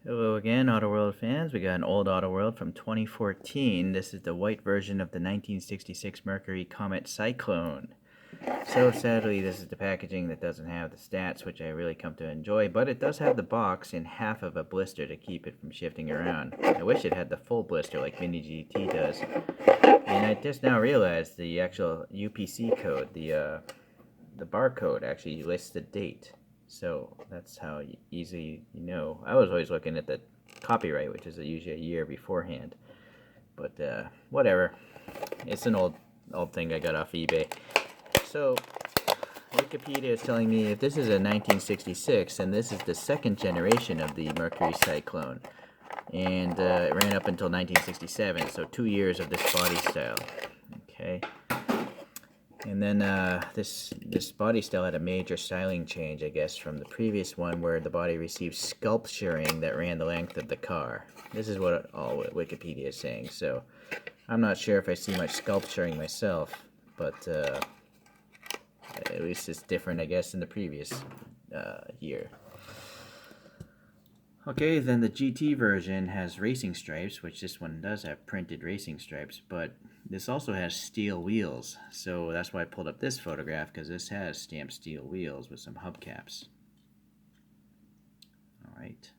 Hello again, Autoworld fans. We got an old Autoworld from 2014. This is the white version of the 1966 Mercury Comet Cyclone. So sadly, this is the packaging that doesn't have the stats, which I really come to enjoy, but it does have the box in half of a blister to keep it from shifting around. I wish it had the full blister like Mini GT does. And I just now realized the actual UPC code, the barcode actually lists the date. So that's how easy you know. I was always looking at the copyright, which is usually a year beforehand. But whatever. It's an old thing I got off eBay. So Wikipedia is telling me if this is a 1966, and this is the second generation of the Mercury Cyclone. And it ran up until 1967, so 2 years of this body style. Okay. And then this body style had a major styling change, I guess, from the previous one where the body received sculpturing that ran the length of the car. This is what all Wikipedia is saying, so I'm not sure if I see much sculpturing myself, but at least it's different, I guess, than the previous year. Okay, then the GT version has racing stripes, which this one does have printed racing stripes, but this also has steel wheels. So that's why I pulled up this photograph, because this has stamped steel wheels with some hubcaps. Alright.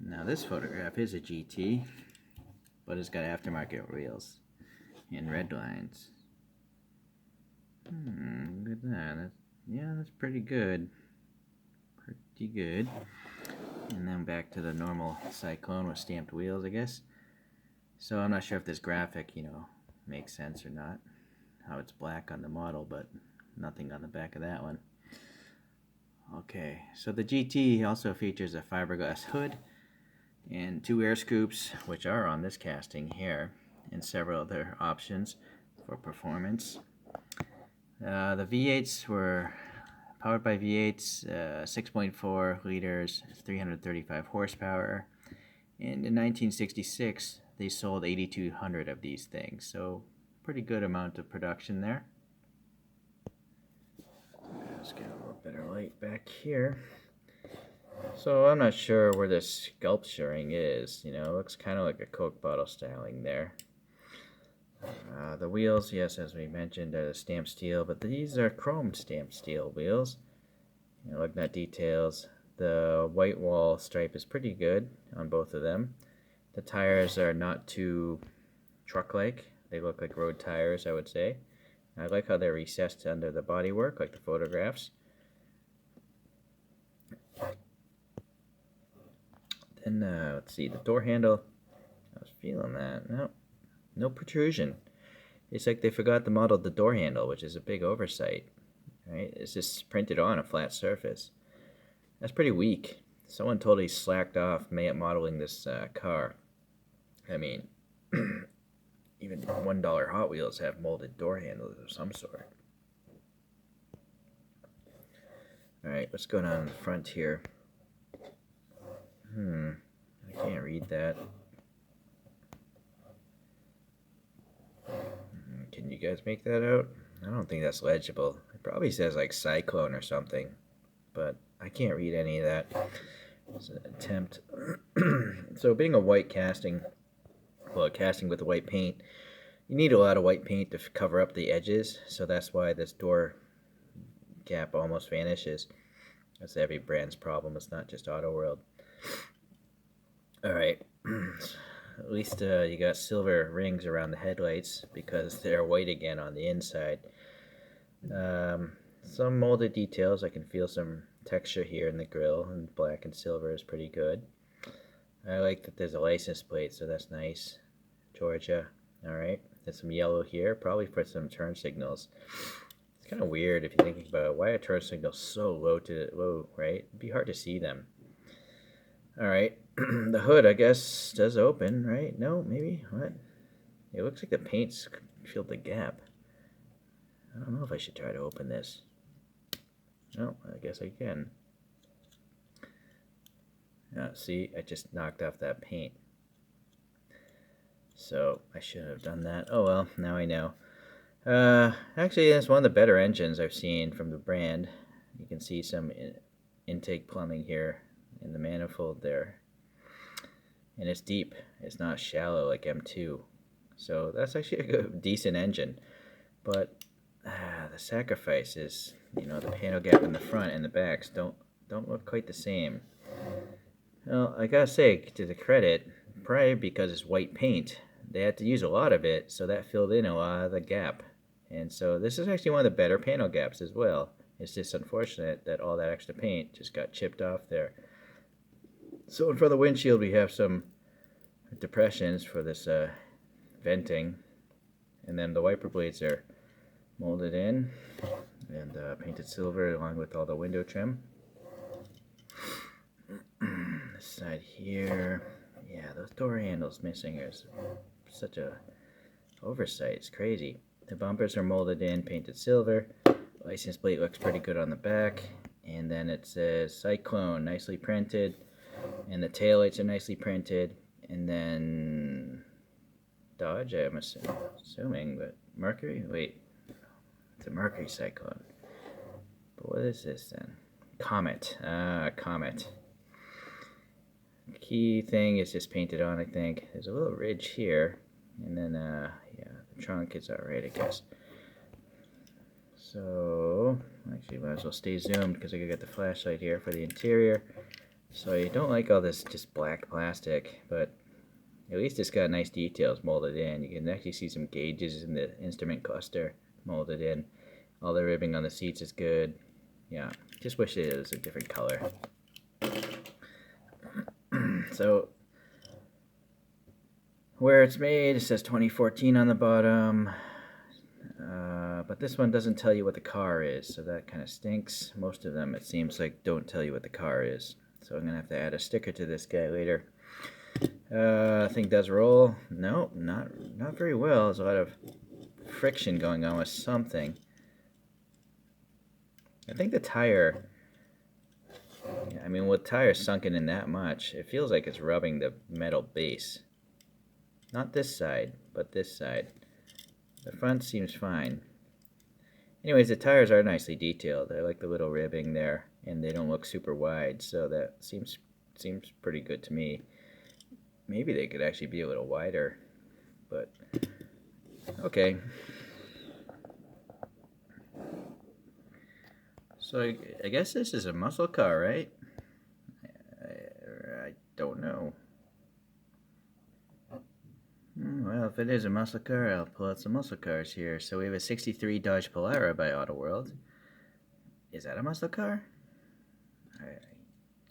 Now this photograph is a GT, but it's got aftermarket wheels and red lines. Look at that. Yeah, that's pretty good. Pretty good. And then back to the normal Cyclone with stamped wheels, I guess. So I'm not sure if this graphic, makes sense or not. How it's black on the model, but nothing on the back of that one. Okay, so the GT also features a fiberglass hood and 2 air scoops, which are on this casting here, and several other options for performance. The V8s were powered by V8s, 6.4 liters, 335 horsepower. And in 1966, they sold 8,200 of these things, so pretty good amount of production there. Let's get a little better light back here. So I'm not sure where this sculpturing is. It looks kind of like a Coke bottle styling there. The wheels, yes, as we mentioned, are the stamped steel, but these are chrome stamped steel wheels. Looking at details, the white wall stripe is pretty good on both of them. The tires are not too truck-like. They look like road tires, I would say. I like how they're recessed under the bodywork, like the photographs. Then, let's see, the door handle. I was feeling that. No protrusion. It's like they forgot to model the door handle, which is a big oversight. Right? It's just printed on a flat surface. That's pretty weak. Someone totally slacked off modeling this car. I mean, even $1 Hot Wheels have molded door handles of some sort. Alright, what's going on in the front here? I can't read that. Can you guys make that out? I don't think that's legible. It probably says like Cyclone or something, but I can't read any of that. It's an attempt. So being a white casting, well, casting with white paint, you need a lot of white paint to cover up the edges, so that's why this door gap almost vanishes. That's every brand's problem. It's not just Autoworld. Alright. At least you got silver rings around the headlights because they're white again on the inside. Some molded details. I can feel some texture here in the grill, and black and silver is pretty good. I like that there's a license plate, so that's nice. Georgia. Alright. There's some yellow here, probably for some turn signals. It's kind of weird if you're thinking about it. Why are turn signals so low, right? It'd be hard to see them. Alright. The hood, I guess, does open, right? No, maybe? What? It looks like the paint's filled the gap. I don't know if I should try to open this. No, I guess I can. See, I just knocked off that paint. So, I should have done that. Oh well, now I know. Actually, it's one of the better engines I've seen from the brand. You can see some intake plumbing here in the manifold there. And it's deep. It's not shallow like M2. So that's actually a good, decent engine. But the sacrifice is, the panel gap in the front and the backs don't look quite the same. Well, I gotta say, to the credit, probably because it's white paint, they had to use a lot of it, so that filled in a lot of the gap. And so this is actually one of the better panel gaps as well. It's just unfortunate that all that extra paint just got chipped off there. So in front of the windshield we have some depressions for this venting, and then the wiper blades are molded in and painted silver along with all the window trim. This side here, yeah, those door handles missing is such a oversight. It's crazy. The bumpers are molded in, painted silver. License plate looks pretty good on the back, and then it says Cyclone, nicely printed, and the taillights are nicely printed, and then Dodge, I'm assuming, but Mercury? Wait, it's a Mercury Cyclone. But what is this then? Comet. Comet. Key thing is just painted on, I think. There's a little ridge here, and then, yeah, the trunk is alright, I guess. So, actually, might as well stay zoomed because I could get the flashlight here for the interior. So you don't like all this just black plastic, but at least it's got nice details molded in. You can actually see some gauges in the instrument cluster molded in. All the ribbing on the seats is good. Yeah, just wish it was a different color. So, where it's made, it says 2014 on the bottom. But this one doesn't tell you what the car is, so that kind of stinks. Most of them, it seems like, don't tell you what the car is. So I'm going to have to add a sticker to this guy later. Thing does roll. No, not very well. There's a lot of friction going on with something. I think the tire, I mean, with tires sunken in that much, it feels like it's rubbing the metal base. Not this side, but this side. The front seems fine. Anyways, the tires are nicely detailed. I like the little ribbing there, and they don't look super wide, so that seems pretty good to me. Maybe they could actually be a little wider, but okay. So I guess this is a muscle car, right? I don't know. Well, if it is a muscle car, I'll pull out some muscle cars here. So we have a 63 Dodge Polara by Auto World. Is that a muscle car?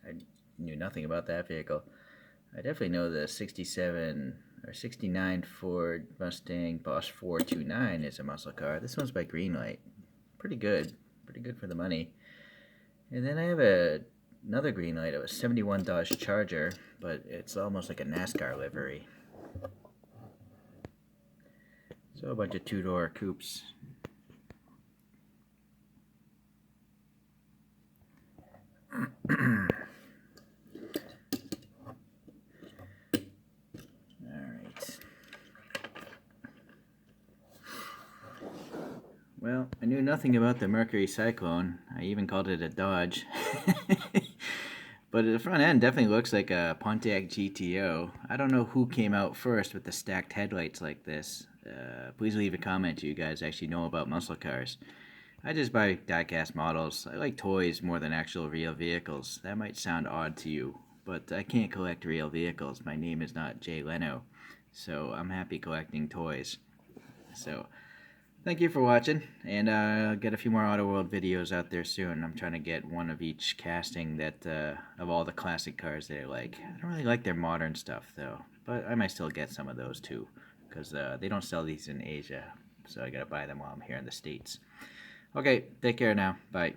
I knew nothing about that vehicle. I definitely know the 67 or 69 Ford Mustang Boss 429 is a muscle car. This one's by Greenlight. Pretty good for the money. And then I have another Greenlight of a 71 Dodge Charger, but it's almost like a NASCAR livery. So a bunch of two-door coupes. Well, I knew nothing about the Mercury Cyclone. I even called it a Dodge. But the front end definitely looks like a Pontiac GTO. I don't know who came out first with the stacked headlights like this. Please leave a comment if you guys actually know about muscle cars. I just buy diecast models. I like toys more than actual real vehicles. That might sound odd to you, but I can't collect real vehicles. My name is not Jay Leno, so I'm happy collecting toys. So, thank you for watching, and I'll get a few more Auto World videos out there soon. I'm trying to get one of each casting that of all the classic cars that I like. I don't really like their modern stuff, though, but I might still get some of those, too, because they don't sell these in Asia, so I gotta buy them while I'm here in the States. Okay, take care now. Bye.